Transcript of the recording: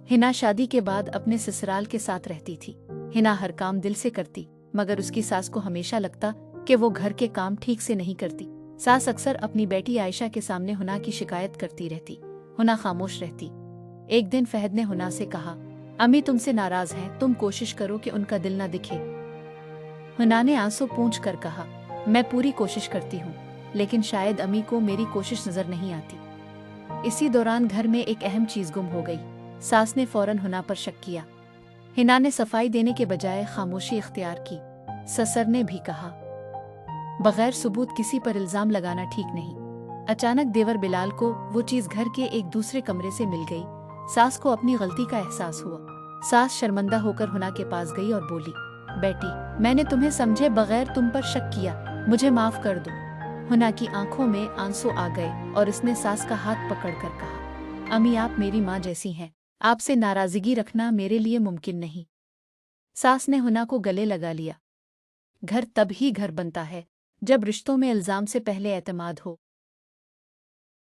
हिना शादी के बाद अपने ससुराल के साथ रहती थी। हिना हर काम दिल से करती, मगर उसकी सास को हमेशा लगता कि वो घर के काम ठीक से नहीं करती। सास अक्सर अपनी बेटी आयशा के सामने हुना की शिकायत करती रहती। हुना खामोश रहती। एक दिन फहद ने हुना से कहा, अम्मी तुमसे नाराज हैं, तुम कोशिश करो कि उनका दिल ना दिखे। हुना ने आंसू पूंछ कर कहा, मैं पूरी कोशिश करती हूँ, लेकिन शायद अम्मी को मेरी कोशिश नजर नहीं आती। इसी दौरान घर में एक अहम चीज गुम हो गई। सास ने फौरन हुना पर शक किया। हिना ने सफाई देने के बजाय खामोशी इख्तियार की। ससुर ने भी कहा, बगैर सबूत किसी पर इल्जाम लगाना ठीक नहीं। अचानक देवर बिलाल को वो चीज घर के एक दूसरे कमरे से मिल गई। सास को अपनी गलती का एहसास हुआ। सास शर्मिंदा होकर हुना के पास गई और बोली, बेटी मैंने तुम्हें समझे बगैर तुम पर शक किया, मुझे माफ कर दो। हुना की आंखों में आंसू आ गए और उसने सास का हाथ पकड़कर कहा, अम्मी आप मेरी माँ जैसी हैं, आपसे नाराजगी रखना मेरे लिए मुमकिन नहीं। सास ने हुना को गले लगा लिया। घर तब ही घर बनता है जब रिश्तों में इल्जाम से पहले एतमाद हो।